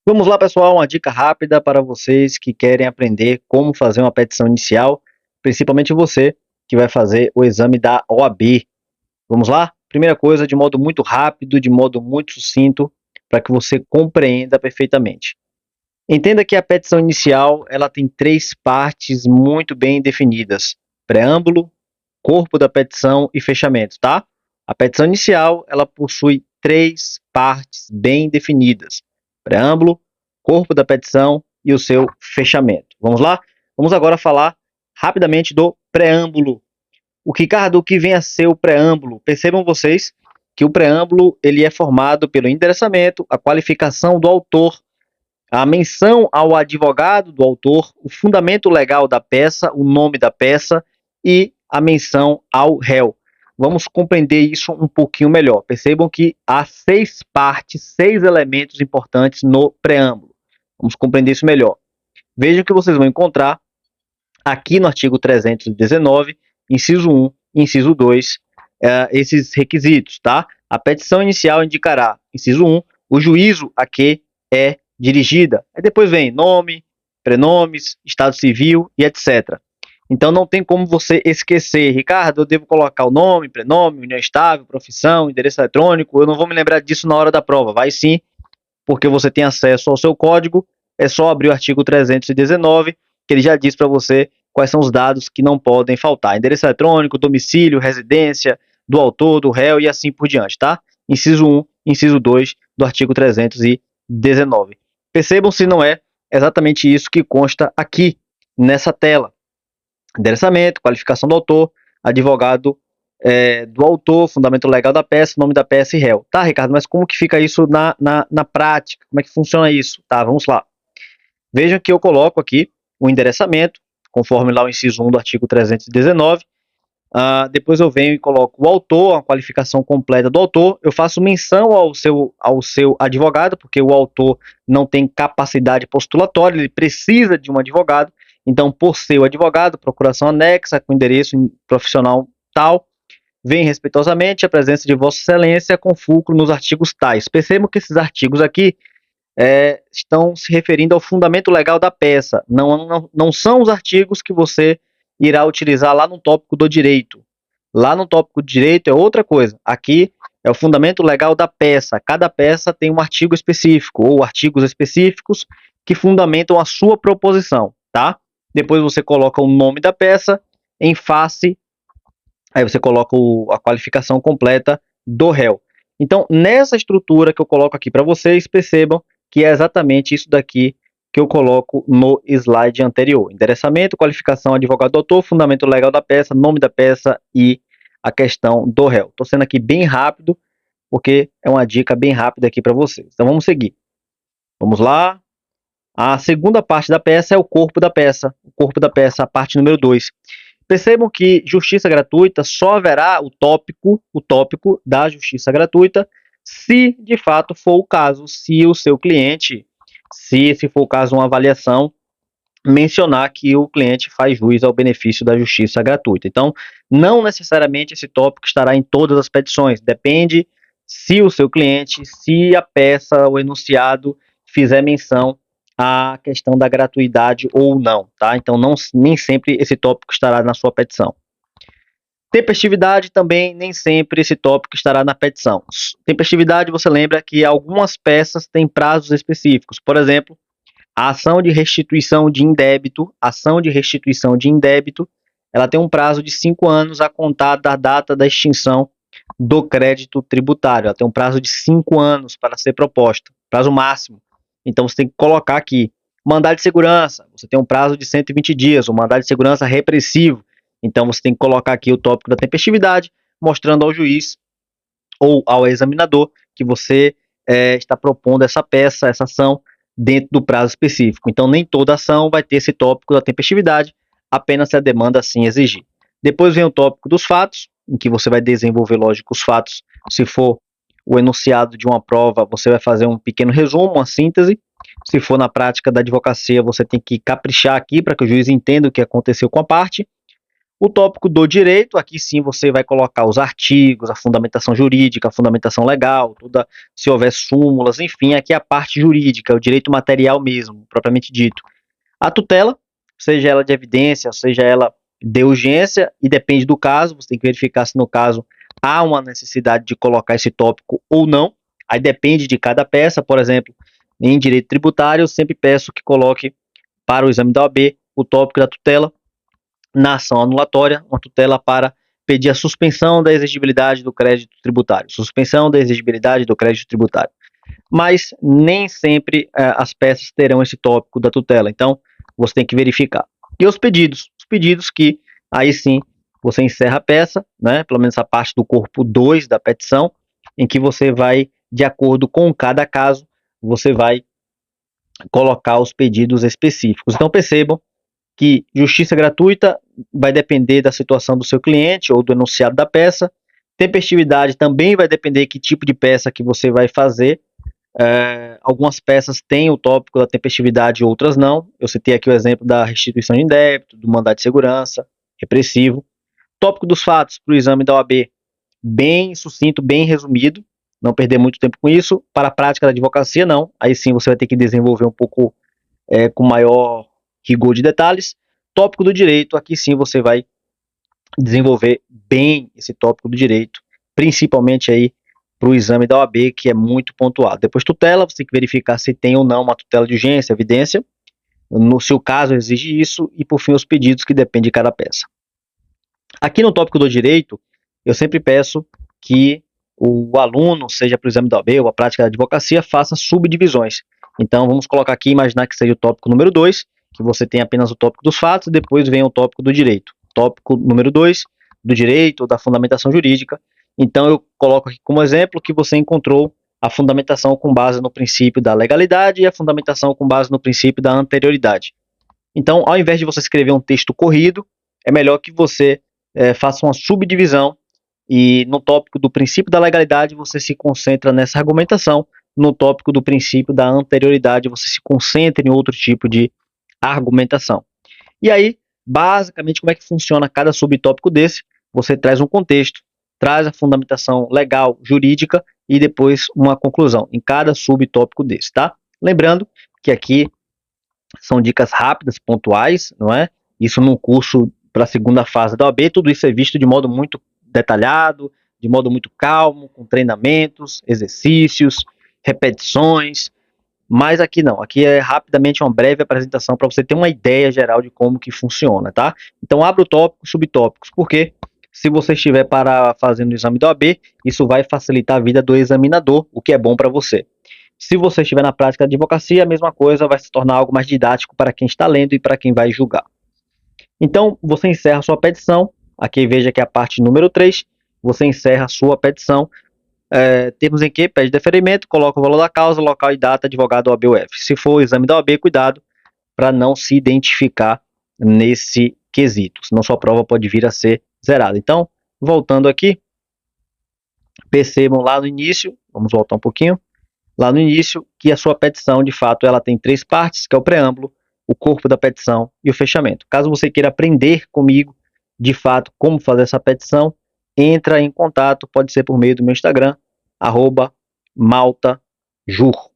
Vamos lá, pessoal, uma dica rápida para vocês que querem aprender como fazer uma petição inicial, principalmente você que vai fazer o exame da OAB. Vamos lá? Primeira coisa, de modo muito rápido, de modo muito sucinto, para que você compreenda perfeitamente. Entenda que a petição inicial, ela tem três partes muito bem definidas: preâmbulo, corpo da petição e fechamento, tá? A petição inicial, ela possui três partes bem definidas: preâmbulo, corpo da petição e o seu fechamento. Vamos lá? Vamos agora falar rapidamente do preâmbulo. O que vem a ser o preâmbulo? Percebam vocês que o preâmbulo ele é formado pelo endereçamento, a qualificação do autor, a menção ao advogado do autor, o fundamento legal da peça, o nome da peça e a menção ao réu. Vamos compreender isso um pouquinho melhor. Percebam que há seis partes, seis elementos importantes no preâmbulo. Vamos compreender isso melhor. Vejam que vocês vão encontrar aqui no artigo 319, inciso 1, inciso 2, esses requisitos, tá? A petição inicial indicará, inciso 1, o juízo a que é dirigida. Aí depois vem nome, prenomes, estado civil e etc. Então não tem como você esquecer, Ricardo, eu devo colocar o nome, prenome, união estável, profissão, endereço eletrônico, eu não vou me lembrar disso na hora da prova. Vai sim, porque você tem acesso ao seu código, é só abrir o artigo 319, que ele já diz para você quais são os dados que não podem faltar: endereço eletrônico, domicílio, residência do autor, do réu e assim por diante, tá? Inciso 1, inciso 2 do artigo 319. Percebam se não é exatamente isso que consta aqui nessa tela: endereçamento, qualificação do autor, advogado do autor, fundamento legal da peça, nome da peça e réu. Tá, Ricardo, mas como que fica isso na prática? Como é que funciona isso? Tá, vamos lá. Vejam que eu coloco aqui o endereçamento, conforme lá o inciso 1 do artigo 319. Depois eu venho e coloco o autor, a qualificação completa do autor. Eu faço menção ao seu advogado, porque o autor não tem capacidade postulatória, ele precisa de um advogado. Então, por ser o advogado, procuração anexa, com endereço profissional tal, vem respeitosamente a presença de Vossa Excelência com fulcro nos artigos tais. Percebam que esses artigos aqui estão se referindo ao fundamento legal da peça. Não são os artigos que você irá utilizar lá no tópico do direito. Lá no tópico do direito é outra coisa. Aqui é o fundamento legal da peça. Cada peça tem um artigo específico ou artigos específicos que fundamentam a sua proposição, tá? Depois você coloca o nome da peça em face, aí você coloca a qualificação completa do réu. Então, nessa estrutura que eu coloco aqui para vocês, percebam que é exatamente isso daqui que eu coloco no slide anterior: endereçamento, qualificação, advogado do autor, fundamento legal da peça, nome da peça e a questão do réu. Estou sendo aqui bem rápido, porque é uma dica bem rápida aqui para vocês. Então vamos seguir. Vamos lá. A segunda parte da peça é o corpo da peça. O corpo da peça, a parte número 2. Percebam que justiça gratuita só haverá o tópico da justiça gratuita se de fato for o caso, se o seu cliente, se for o caso uma avaliação, mencionar que o cliente faz jus ao benefício da justiça gratuita. Então, não necessariamente esse tópico estará em todas as petições, depende se o seu cliente, se a peça, o enunciado fizer menção à questão da gratuidade ou não, tá? Então, nem sempre esse tópico estará na sua petição. Tempestividade também, nem sempre esse tópico estará na petição. Tempestividade, você lembra que algumas peças têm prazos específicos. Por exemplo, a ação de restituição de indébito, ela tem um prazo de 5 anos a contar da data da extinção do crédito tributário. Ela tem um prazo de 5 anos para ser proposta, prazo máximo. Então você tem que colocar aqui. Mandado de segurança, você tem um prazo de 120 dias, o mandado de segurança repressivo. Então você tem que colocar aqui o tópico da tempestividade, mostrando ao juiz ou ao examinador que você está propondo essa peça, essa ação, dentro do prazo específico. Então nem toda ação vai ter esse tópico da tempestividade, apenas se a demanda assim exigir. Depois vem o tópico dos fatos, em que você vai desenvolver, lógico, os fatos. Se for o enunciado de uma prova, você vai fazer um pequeno resumo, uma síntese. Se for na prática da advocacia, você tem que caprichar aqui para que o juiz entenda o que aconteceu com a parte. O tópico do direito, aqui sim você vai colocar os artigos, a fundamentação jurídica, a fundamentação legal, se houver súmulas, enfim, aqui é a parte jurídica, o direito material mesmo, propriamente dito. A tutela, seja ela de evidência, seja ela de urgência, e depende do caso, você tem que verificar se no caso há uma necessidade de colocar esse tópico ou não, aí depende de cada peça, por exemplo, em direito tributário, eu sempre peço que coloque para o exame da OAB o tópico da tutela na ação anulatória, uma tutela para pedir a suspensão da exigibilidade do crédito tributário, suspensão da exigibilidade do crédito tributário. Mas nem sempre as peças terão esse tópico da tutela, então você tem que verificar. E os pedidos que aí sim você encerra a peça, né, pelo menos a parte do corpo 2 da petição, em que você vai, de acordo com cada caso, você vai colocar os pedidos específicos. Então percebam que justiça gratuita vai depender da situação do seu cliente ou do enunciado da peça. Tempestividade também vai depender que tipo de peça que você vai fazer. Algumas peças têm o tópico da tempestividade, outras não. Eu citei aqui o exemplo da restituição de débito, do mandado de segurança, repressivo. Tópico dos fatos para o exame da OAB, bem sucinto, bem resumido, não perder muito tempo com isso. Para a prática da advocacia, não. Aí sim você vai ter que desenvolver um pouco com maior rigor de detalhes. Tópico do direito, aqui sim você vai desenvolver bem esse tópico do direito, principalmente aí para o exame da OAB, que é muito pontuado. Depois tutela, você tem que verificar se tem ou não uma tutela de urgência, evidência, se o caso exige isso, e por fim os pedidos, que depende de cada peça. Aqui no tópico do direito, eu sempre peço que o aluno, seja para o exame da OAB ou a prática da advocacia, faça subdivisões. Então vamos colocar aqui, imaginar que seja o tópico número 2, que você tem apenas o tópico dos fatos, e depois vem o tópico do direito. Tópico número 2, do direito, da fundamentação jurídica. Então eu coloco aqui como exemplo que você encontrou a fundamentação com base no princípio da legalidade e a fundamentação com base no princípio da anterioridade. Então, ao invés de você escrever um texto corrido, é melhor que você faça uma subdivisão e no tópico do princípio da legalidade você se concentra nessa argumentação, no tópico do princípio da anterioridade você se concentra em outro tipo de argumentação. E aí, basicamente, como é que funciona cada subtópico desse? Você traz um contexto, traz a fundamentação legal, jurídica e depois uma conclusão em cada subtópico desse, tá? Lembrando que aqui são dicas rápidas, pontuais, não é? Isso num curso para a segunda fase da OAB, tudo isso é visto de modo muito detalhado, de modo muito calmo, com treinamentos, exercícios, repetições, mas aqui não, aqui é rapidamente uma breve apresentação para você ter uma ideia geral de como que funciona, tá? Então abra o tópico, subtópicos, porque se você estiver fazendo o exame da OAB, isso vai facilitar a vida do examinador, o que é bom para você. Se você estiver na prática da advocacia, a mesma coisa vai se tornar algo mais didático para quem está lendo e para quem vai julgar. Então, você encerra a sua petição, aqui veja que é a parte número 3, você encerra a sua petição, termos em que pede deferimento, coloca o valor da causa, local e data, advogado OAB UF. Se for o exame da OAB, cuidado para não se identificar nesse quesito, senão sua prova pode vir a ser zerada. Então, voltando aqui, percebam lá no início, vamos voltar um pouquinho, lá no início, que a sua petição, de fato, ela tem 3 partes, que é o preâmbulo, o corpo da petição e o fechamento. Caso você queira aprender comigo, de fato, como fazer essa petição, entra em contato, pode ser por meio do meu Instagram, @maltajur.